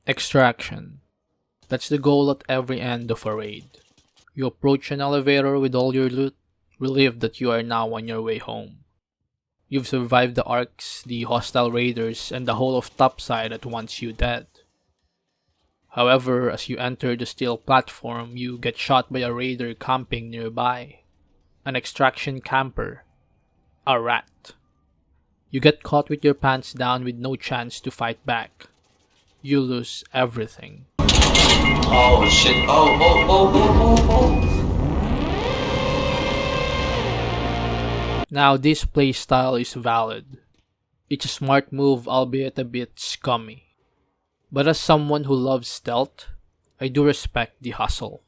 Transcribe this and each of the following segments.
Extraction. That's the goal at every end of a raid. You approach an elevator with all your loot, relieved that you are now on your way home. You've survived the arcs, the hostile raiders, and the whole of topside that wants you dead. However, as you enter the steel platform, you get shot by a raider camping nearby. An extraction camper. A rat. You get caught with your pants down with no chance to fight back. You lose everything. Oh shit. Oh. Now this playstyle is valid. It's a smart move, albeit a bit scummy. But as someone who loves stealth, I do respect the hustle.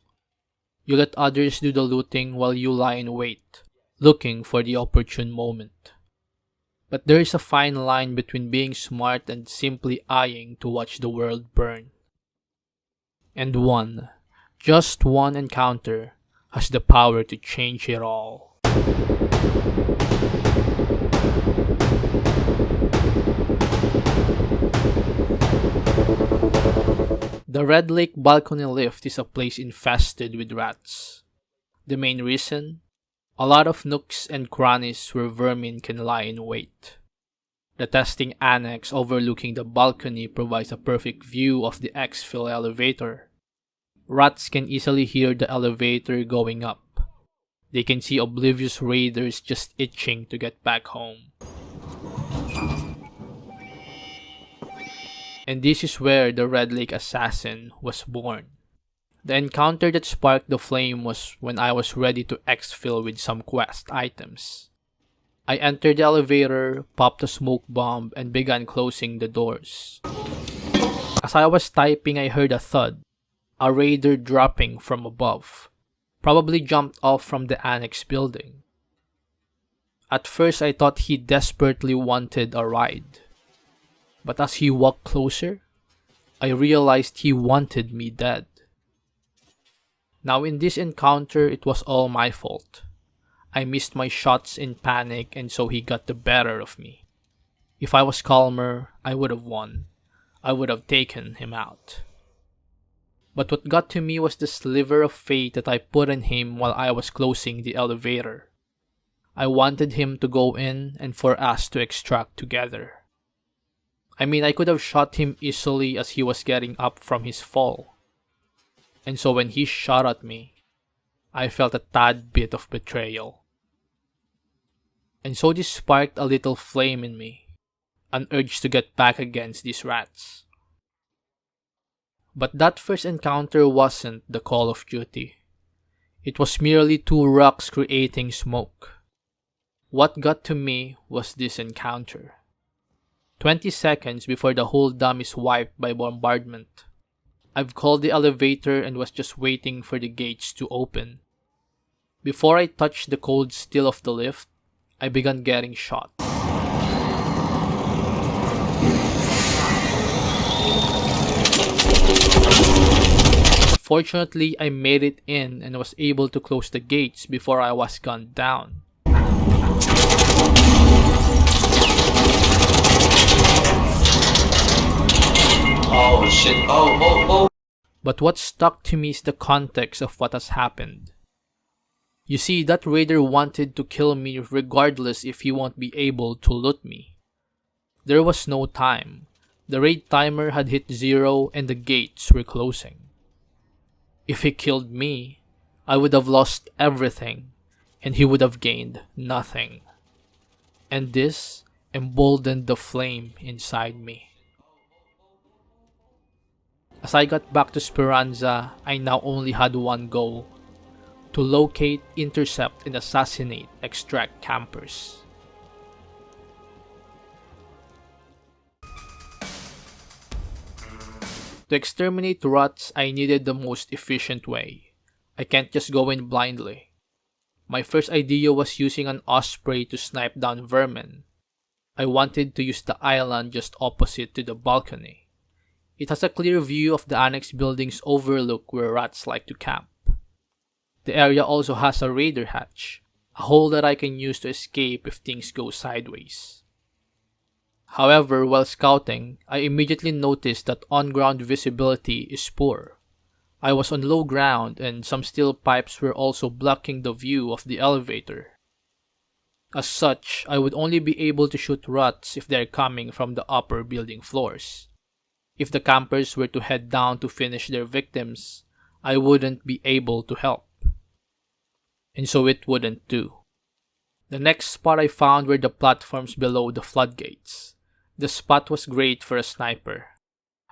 You let others do the looting while you lie in wait, looking for the opportune moment. But there is a fine line between being smart and simply eyeing to watch the world burn. And just one encounter, has the power to change it all. The Red Lake balcony lift is a place infested with rats. The main reason? A lot of nooks and crannies where vermin can lie in wait. The testing annex overlooking the balcony provides a perfect view of the exfil elevator. Rats can easily hear the elevator going up. They can see oblivious raiders just itching to get back home. And this is where the Red Lake Assassin was born. The encounter that sparked the flame was when I was ready to exfil with some quest items. I entered the elevator, popped a smoke bomb, and began closing the doors. As I was typing, I heard a thud, a raider dropping from above. Probably jumped off from the annex building. At first I thought he desperately wanted a ride. But as he walked closer, I realized he wanted me dead. Now in this encounter, it was all my fault. I missed my shots in panic and so he got the better of me. If I was calmer, I would have won. I would have taken him out. But what got to me was the sliver of faith that I put in him while I was closing the elevator. I wanted him to go in and for us to extract together. I mean, I could have shot him easily as he was getting up from his fall. And so when he shot at me, I felt a tad bit of betrayal. And so this sparked a little flame in me, an urge to get back against these rats. But that first encounter wasn't the call of duty. It was merely two rocks creating smoke. What got to me was this encounter. 20 seconds before the whole dam is wiped by bombardment. I've called the elevator and was just waiting for the gates to open. Before I touched the cold steel of the lift, I began getting shot. Fortunately, I made it in and was able to close the gates before I was gunned down. Oh shit. Oh. But what stuck to me is the context of what has happened. You see, that raider wanted to kill me regardless if he won't be able to loot me. There was no time. The raid timer had hit 0 and the gates were closing. If he killed me, I would have lost everything and he would have gained nothing. And this emboldened the flame inside me. As I got back to Speranza, I now only had one goal: to locate, intercept, and assassinate extract campers. To exterminate rats, I needed the most efficient way. I can't just go in blindly. My first idea was using an osprey to snipe down vermin. I wanted to use the island just opposite to the balcony. It has a clear view of the annex building's overlook where rats like to camp. The area also has a raider hatch, a hole that I can use to escape if things go sideways. However, while scouting, I immediately noticed that on-ground visibility is poor. I was on low ground and some steel pipes were also blocking the view of the elevator. As such, I would only be able to shoot rats if they are coming from the upper building floors. If the campers were to head down to finish their victims, I wouldn't be able to help. And so it wouldn't do. The next spot I found were the platforms below the floodgates. The spot was great for a sniper.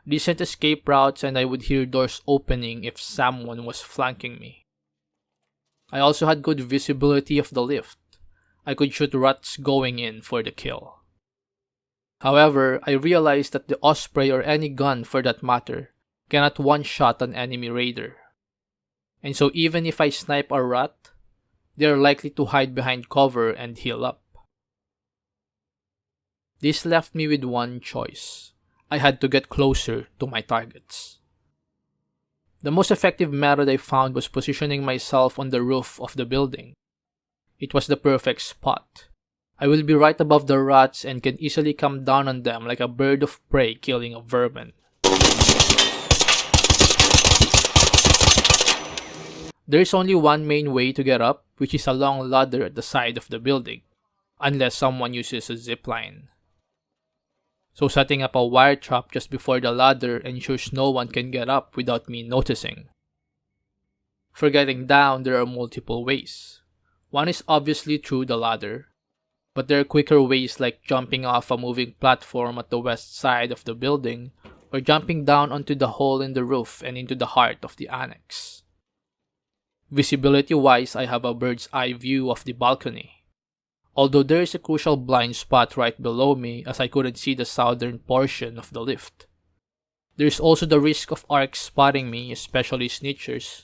Decent escape routes and I would hear doors opening if someone was flanking me. I also had good visibility of the lift. I could shoot rats going in for the kill. However, I realized that the Osprey or any gun for that matter cannot one-shot an enemy raider. And so even if I snipe a rat, they are likely to hide behind cover and heal up. This left me with one choice. I had to get closer to my targets. The most effective method I found was positioning myself on the roof of the building. It was the perfect spot. I will be right above the rats and can easily come down on them like a bird of prey killing a vermin. There is only one main way to get up, which is a long ladder at the side of the building, unless someone uses a zipline. So setting up a wire trap just before the ladder ensures no one can get up without me noticing. For getting down, there are multiple ways. One is obviously through the ladder, but there are quicker ways like jumping off a moving platform at the west side of the building or jumping down onto the hole in the roof and into the heart of the annex. Visibility-wise, I have a bird's eye view of the balcony. Although there is a crucial blind spot right below me as I couldn't see the southern portion of the lift. There is also the risk of arcs spotting me, especially snitchers,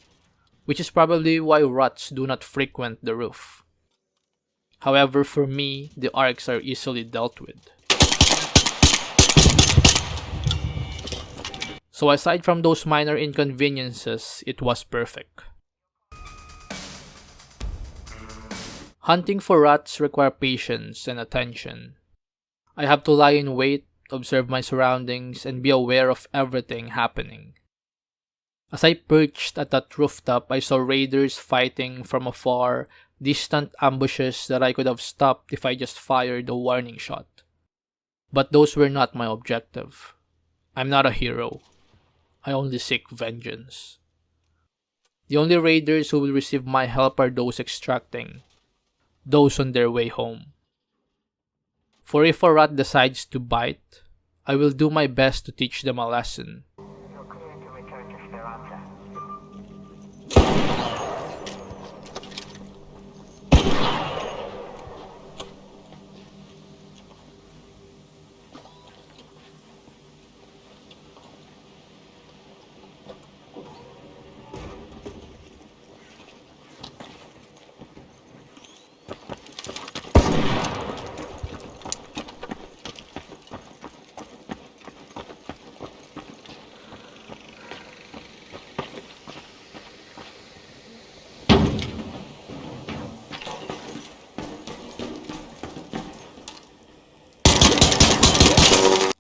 which is probably why rats do not frequent the roof. However, for me, the arcs are easily dealt with. So aside from those minor inconveniences, it was perfect. Hunting for rats require patience and attention. I have to lie in wait, observe my surroundings, and be aware of everything happening. As I perched at that rooftop, I saw raiders fighting from afar, distant ambushes that I could have stopped if I just fired a warning shot. But those were not my objective. I'm not a hero. I only seek vengeance. The only raiders who will receive my help are those extracting, those on their way home. For if a rat decides to bite, I will do my best to teach them a lesson.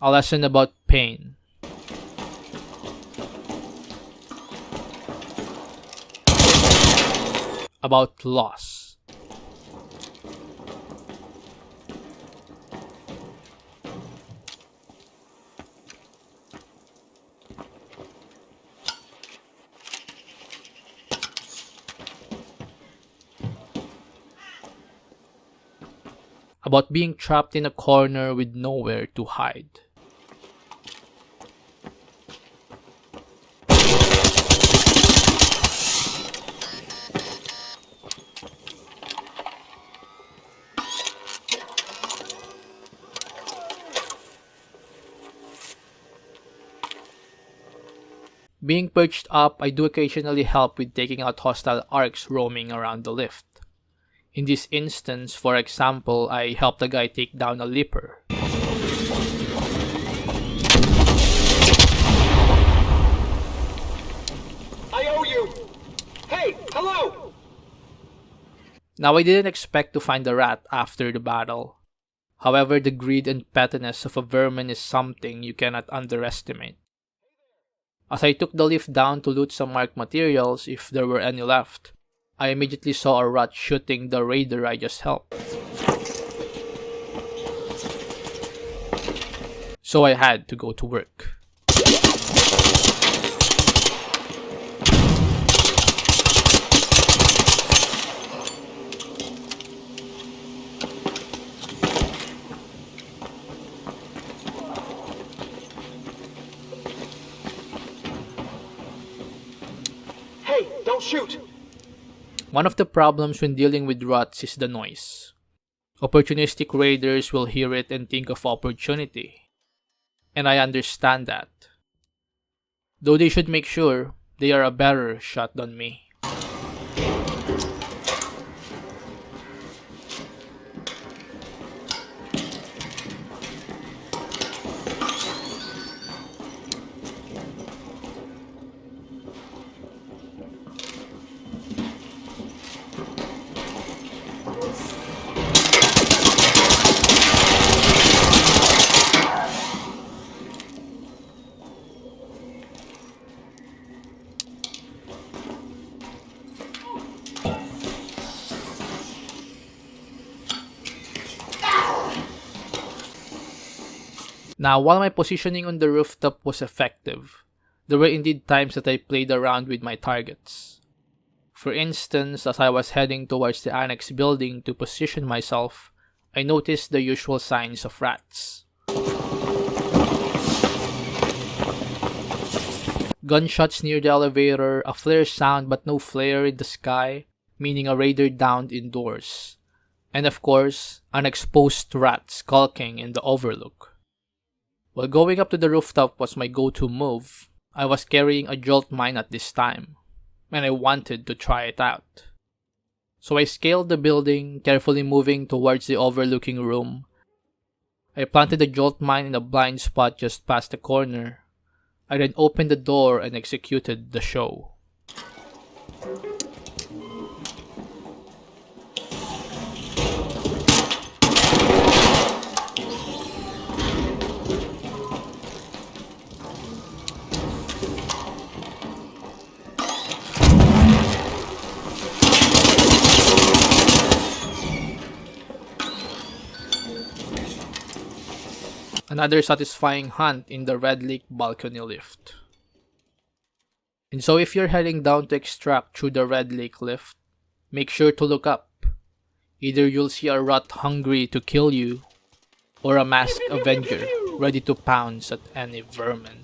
A lesson about pain. About loss. About being trapped in a corner with nowhere to hide. Being perched up, I do occasionally help with taking out hostile arcs roaming around the lift. In this instance, for example, I helped a guy take down a leaper. I owe you! Hey, hello! Now I didn't expect to find the rat after the battle. However, the greed and pettiness of a vermin is something you cannot underestimate. As I took the lift down to loot some marked materials, if there were any left, I immediately saw a rat shooting the raider I just helped. So I had to go to work. Hey, don't shoot! One of the problems when dealing with rats is the noise. Opportunistic raiders will hear it and think of opportunity. And I understand that. Though they should make sure they are a better shot than me. Now, while my positioning on the rooftop was effective, there were indeed times that I played around with my targets. For instance, as I was heading towards the annex building to position myself, I noticed the usual signs of rats. Gunshots near the elevator, a flare sound but no flare in the sky, meaning a raider downed indoors. And of course, an exposed rat skulking in the overlook. While going up to the rooftop was my go-to move, I was carrying a jolt mine at this time, and I wanted to try it out. So I scaled the building, carefully moving towards the overlooking room. I planted the jolt mine in a blind spot just past the corner. I then opened the door and executed the show. Another satisfying hunt in the Red Lake balcony lift. And so if you're heading down to extract through the Red Lake lift, make sure to look up. Either you'll see a rat hungry to kill you, or a masked avenger ready to pounce at any vermin.